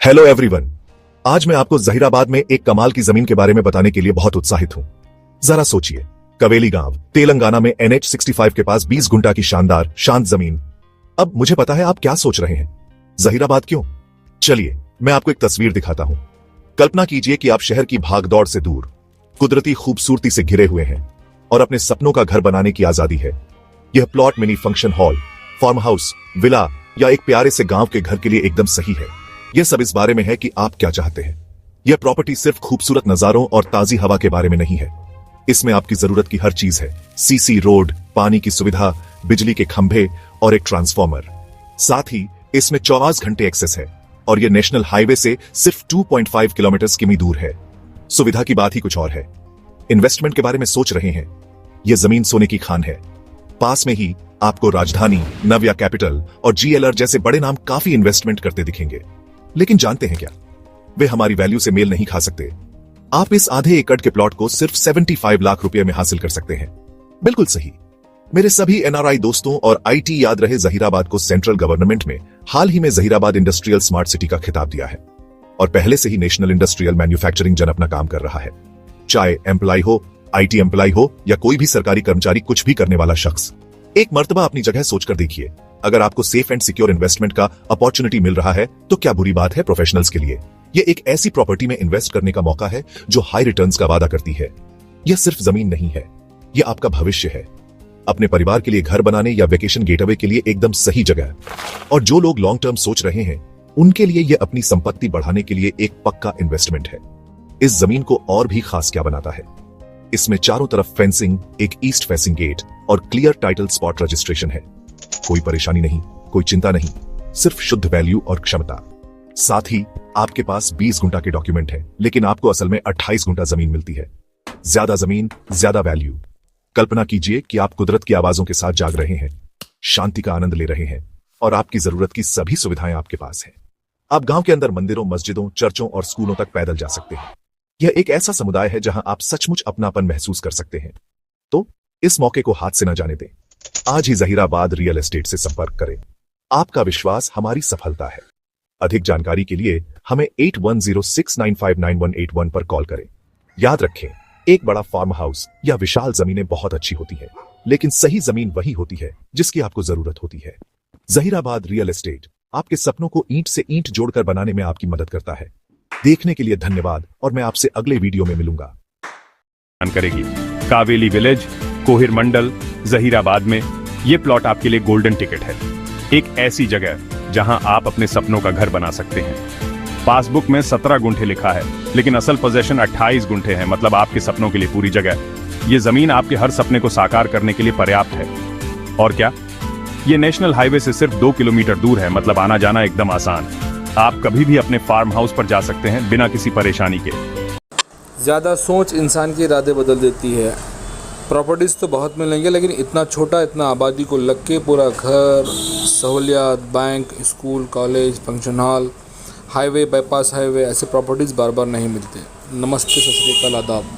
Hello everyone. आज मैं आपको जहीराबाद में एक कमाल की जमीन के बारे में बताने के लिए बहुत उत्साहित हूं। जरा सोचिए, कवेली गांव तेलंगाना में NH-65 के पास 20 गुंटा की शानदार शांत जमीन। अब मुझे पता है आप क्या सोच रहे हैं, जहीराबाद क्यों? चलिए मैं आपको एक तस्वीर दिखाता हूं। कल्पना कीजिए कि आप शहर की भागदौड़ से दूर कुदरती खूबसूरती से घिरे हुए हैं और अपने सपनों का घर बनाने की आजादी है। यह plot mini function hall, farm house, villa या एक प्यारे से गांव के घर के लिए एकदम सही है। यह सब इस बारे में है कि आप क्या चाहते हैं। यह प्रॉपर्टी सिर्फ खूबसूरत नजारों और ताजी हवा के बारे में नहीं है, इसमें आपकी जरूरत की हर चीज है। सीसी रोड, पानी की सुविधा, बिजली के खंभे और एक ट्रांसफार्मर। साथ ही इसमें 24 घंटे एक्सेस है और यह नेशनल हाईवे से सिर्फ 2.5 किलोमीटर किमी दूर है। सुविधा की बात ही कुछ और है। इन्वेस्टमेंट के बारे में सोच रहे हैं, यह जमीन सोने की खान है। पास में ही आपको राजधानी, नव्या कैपिटल और GLR जैसे बड़े नाम काफी इन्वेस्टमेंट करते दिखेंगे, लेकिन जानते हैं क्या, वे हमारी वैल्यू से मेल नहीं खा सकते। आप इस आधे एकड़ के प्लॉट को सिर्फ 75 लाख रुपए में हासिल कर सकते हैं। बिल्कुल सही। मेरे सभी NRI दोस्तों और IT याद रहे, जहीराबाद को सेंट्रल गवर्नमेंट में हाल ही में जहीराबाद इंडस्ट्रियल स्मार्ट सिटी का खिताब दिया है और पहले से ही नेशनल इंडस्ट्रियल मैन्युफैक्चरिंग जन अपना काम कर रहा है। चाहे एम्प्लॉय हो, IT एम्प्लॉय हो या कोई भी सरकारी कर्मचारी, कुछ भी करने वाला शख्स, एक मर्तबा अपनी जगह सोचकर देखिए। अगर आपको सेफ एंड सिक्योर इन्वेस्टमेंट का अपॉर्चुनिटी मिल रहा है तो क्या बुरी बात है प्रोफेशनल्स के लिए। यह एक ऐसी प्रॉपर्टी में इन्वेस्ट करने का मौका है जो हाई रिटर्न्स का वादा करती है। यह सिर्फ जमीन नहीं है, यह आपका भविष्य है। अपने परिवार के लिए घर बनाने या वेकेशन गेटअवे के लिए एकदम सही जगह। और जो लोग लॉन्ग टर्म सोच रहे हैं, उनके लिए यह अपनी संपत्ति बढ़ाने के लिए एक पक्का इन्वेस्टमेंट है। इस जमीन को और भी खास क्या बनाता है, इसमें चारों तरफ फेंसिंग, एक ईस्ट फेसिंग गेट और क्लियर टाइटल स्पॉट रजिस्ट्रेशन है। कोई परेशानी नहीं, कोई चिंता नहीं, सिर्फ शुद्ध वैल्यू और क्षमता। साथ ही आपके पास 20 गुंटा के डॉक्यूमेंट है, लेकिन आपको असल में 28 गुंटा जमीन मिलती है। ज्यादा जमीन, ज्यादा वैल्यू। कल्पना कीजिए कि आप कुदरत की आवाजों के साथ जाग रहे हैं, शांति का आनंद ले रहे हैं और आपकी जरूरत की सभी सुविधाएं आपके पास है। आप गांव के अंदर मंदिरों, मस्जिदों, चर्चों और स्कूलों तक पैदल जा सकते हैं। यह एक ऐसा समुदाय है जहां आप सचमुच अपनापन महसूस कर सकते हैं। तो इस मौके को हाथ से न जाने दें। आज ही जहीराबाद रियल एस्टेट से संपर्क करें। आपका विश्वास हमारी सफलता है। अधिक जानकारी के लिए हमें 8106959181 पर कॉल करें। याद रखें, एक बड़ा फार्म हाउस या विशाल जमीनें बहुत अच्छी होती हैं, लेकिन सही जमीन वही होती है जिसकी आपको जरूरत होती है। जहीराबाद रियल एस्टेट आपके सपनों को ईंट से ईंट जोड़कर बनाने में आपकी मदद करता है। देखने के लिए धन्यवाद और मैं आपसे अगले वीडियो में मिलूंगा। करेगी कावेली विलेज, कोहिर मंडल, जहीराबाद में ये प्लॉट आपके लिए गोल्डन टिकट है। एक ऐसी जगह जहां आप अपने सपनों का घर बना सकते हैं। पासबुक में 17 गुंठे लिखा है, लेकिन असल पोजीशन 28 गुंठे है, मतलब आपके सपनों के लिए पूरी जगह। ये जमीन आपके हर सपने को साकार करने के लिए पर्याप्त है। और क्या, ये नेशनल हाईवे से सिर्फ 2 किलोमीटर दूर है, मतलब आना जाना एकदम आसान। आप कभी भी अपने फार्म हाउस पर जा सकते हैं बिना किसी परेशानी के। ज़्यादा सोच इंसान के इरादे बदल देती है। प्रॉपर्टीज़ तो बहुत मिलेंगे, लेकिन इतना छोटा, इतना आबादी को लग के पूरा घर, सहूलियात, bank, school, college, function hall, highway, bypass highway, ऐसे प्रॉपर्टीज़ बार बार नहीं मिलते। नमस्ते, सत श्री अकाल, आदाब।